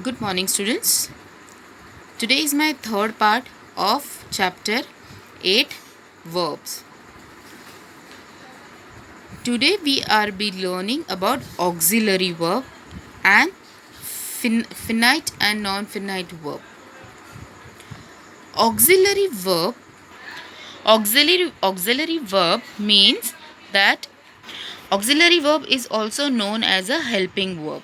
Good morning, students. Today is my third part of chapter 8 Verbs. Today we are be learning about auxiliary verb and finite and non-finite verb. Auxiliary verb auxiliary verb means that auxiliary verb is also known as a helping verb.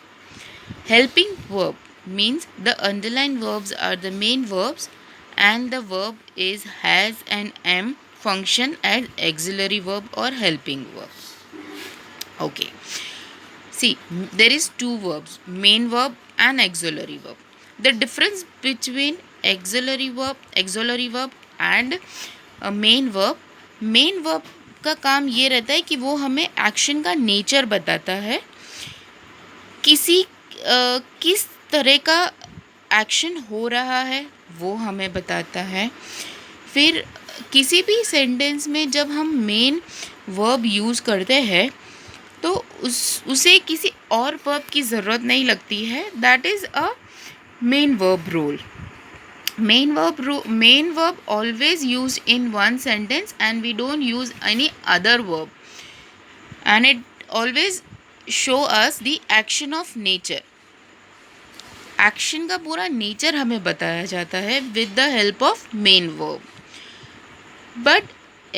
Helping verb means the underlined verbs are the main verbs and the verb is has and am function as auxiliary verb or helping verb. Okay. See, there is two verbs, main verb and auxiliary verb. The difference between auxiliary verb and main verb का काम ये रहता है कि वो हमें action का nature बताता है, किस तरह का एक्शन हो रहा है वो हमें बताता है. फिर किसी भी सेंटेंस में जब हम मेन वर्ब यूज़ करते हैं तो उसे किसी और वर्ब की ज़रूरत नहीं लगती है. That is a main verb role. Main verb always used in one sentence and we don't use any other verb, and it always show us the action of nature. Action का पूरा nature हमें बताया जाता है with the help of main verb. But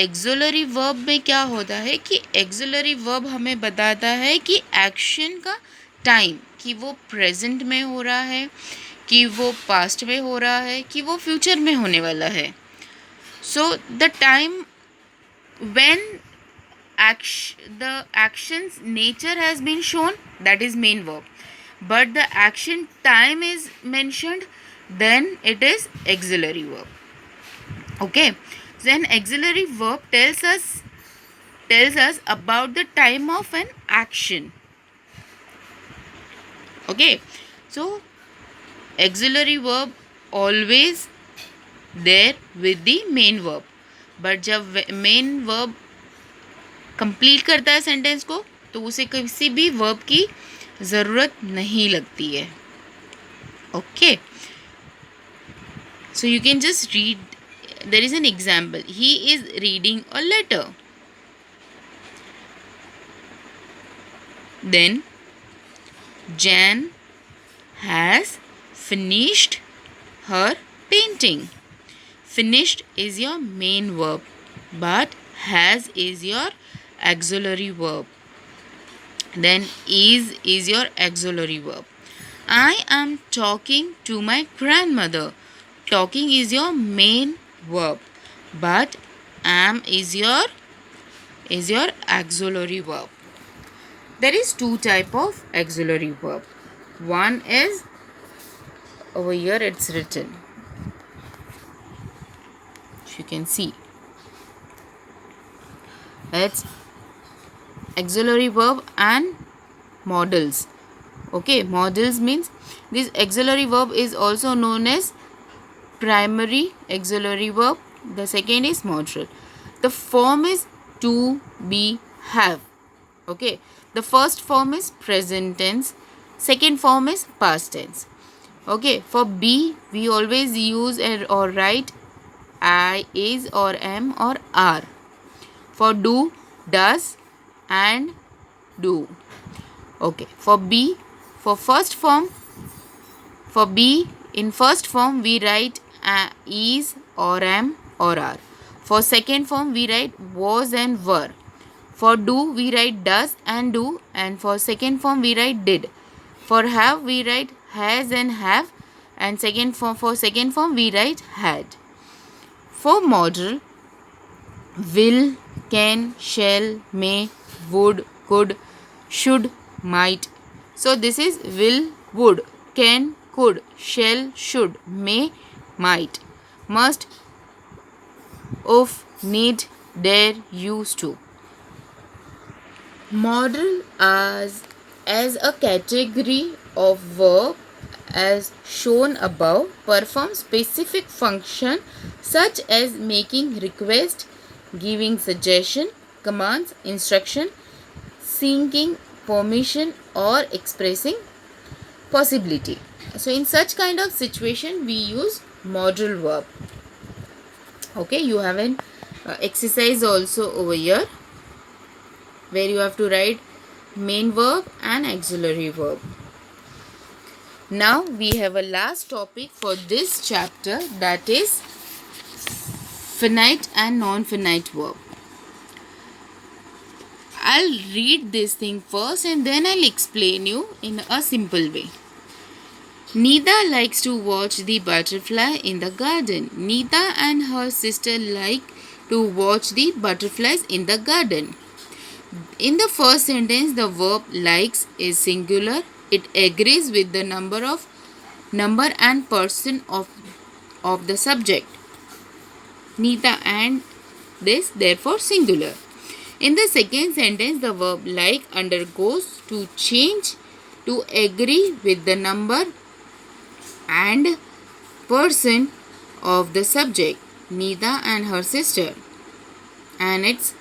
auxiliary verb में क्या होता है कि एक्सुलरी वर्ब हमें बताता है कि एक्शन का टाइम, कि वो प्रेजेंट में हो रहा है, कि वो पास्ट में हो रहा है, कि वो फ्यूचर में होने वाला है. So the time when the action's nature has been shown, that is main verb, but the action time is mentioned, then it is auxiliary verb. Okay, then auxiliary verb tells us about the time of an action. Okay, so auxiliary verb always there with the main verb, but जब main verb complete करता है sentence को तो उसे किसी भी verb की ज़रूरत नहीं लगती है. Okay, so you can just read. There is an example. He is reading a letter. Then Jan has finished her painting. Finished is your main verb, but has is your auxiliary verb. Then is your auxiliary verb. I am talking to my grandmother. Talking is your main verb, but am is your auxiliary verb. There is two type of auxiliary verb. One is over here, it's written. You can see it's auxiliary verb and modals. Okay, modals means this auxiliary verb is also known as primary auxiliary verb. The second is modal. The form is to, be, have. Okay, the first form is present tense, second form is past tense. Okay, for be we always use or write I, is, or am, or are. For do, does, and do. Okay, for be, for first form, for be in first form we write is, or am, or are. For second form we write was and were. For do we write does and do, and for second form we write did. For have we write has and have, and for second form we write had. For modal, will, can, shall, may, would, could, should, might. So this is will, would, can, could, shall, should, may, might, must, of, need, dare, used to. Modal as a category of verb as shown above perform specific function such as making request, giving suggestion, commands, instruction, seeking permission, or expressing possibility. So in such kind of situation we use modal verb. Okay, you have an exercise also over here where you have to write main verb and auxiliary verb. Now we have a last topic for this chapter, that is finite and non-finite verb. I'll read this thing first and then I'll explain you in a simple way. Nida likes to watch the butterfly in the garden. Nida and her sister like to watch the butterflies in the garden. In the first sentence, the verb likes is singular. It agrees with the number and person of the subject. Nida and this therefore singular. In the second sentence, the verb like undergoes to change to agree with the number and person of the subject, Nida and her sister, and it's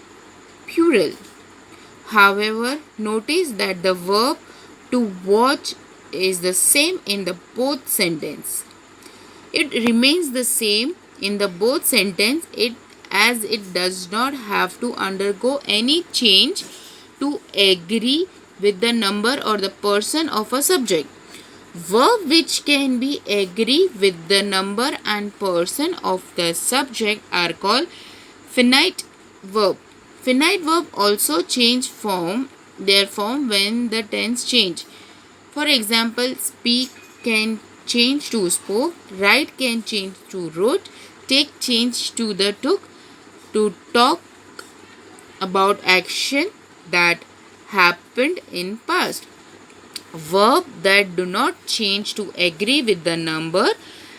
plural. However, notice that the verb to watch is the same in the both sentence. It remains the same in the both sentence as it does not have to undergo any change to agree with the number or the person of a subject. Verb which can be agree with the number and person of the subject are called finite verb. Finite verb also change their form when the tense change. For example, speak can change to spoke, write can change to wrote, take change to the took, to talk about action that happened in past. Verb that do not change to agree with the number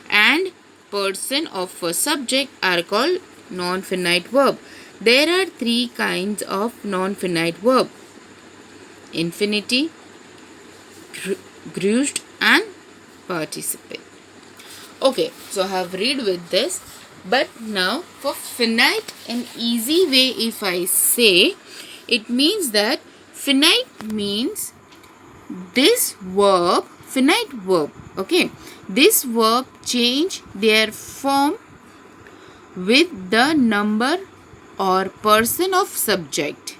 and person of a subject are called non-finite verb. There are three kinds of non-finite verb: infinitive, grouched and participle. Okay, so I have read with this. But now for finite, an easy way if I say, it means that finite means this verb, finite verb, okay, this verb change their form with the number और person of subject.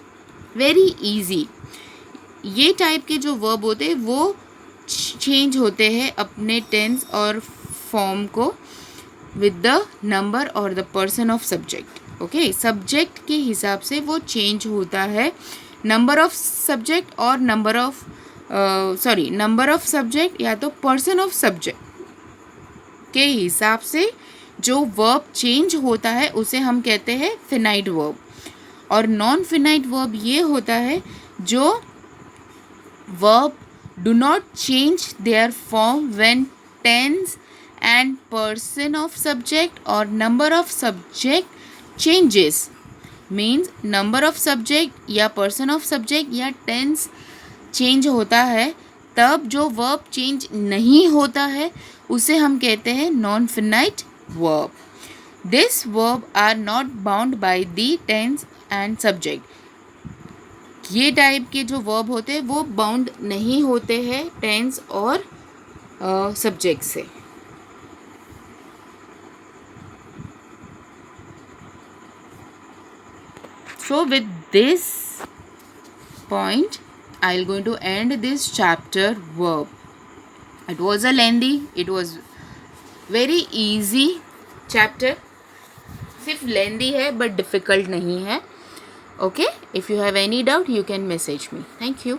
Very easy. ये type के जो verb होते हैं वो change होते हैं अपने टेंस और फॉर्म को विद द नंबर और the person of subject. Okay, subject के हिसाब से वो चेंज होता है. नंबर ऑफ सब्जेक्ट और नंबर ऑफ सब्जेक्ट या तो पर्सन ऑफ सब्जेक्ट के हिसाब से जो वर्ब चेंज होता है उसे हम कहते हैं फिनाइट वर्ब. और नॉन फिनाइट वर्ब ये होता है जो verb do not change their form when tense and person of subject और number of subject changes. Means number of subject या पर्सन ऑफ सब्जेक्ट या टेंस चेंज होता है, तब जो वर्ब चेंज नहीं होता है उसे हम कहते हैं non finite verb. This verb are not bound by the tense and subject. ये टाइप के जो verb होते हैं वो बाउंड नहीं होते हैं टेंस और सब्जेक्ट से. So with this point, I'll going to end this chapter verb. It was a lengthy, it was very easy chapter. सिर्फ लेंदी है बट डिफ़िकल्ट नहीं है. Okay, if you have any doubt you can message me. Thank you.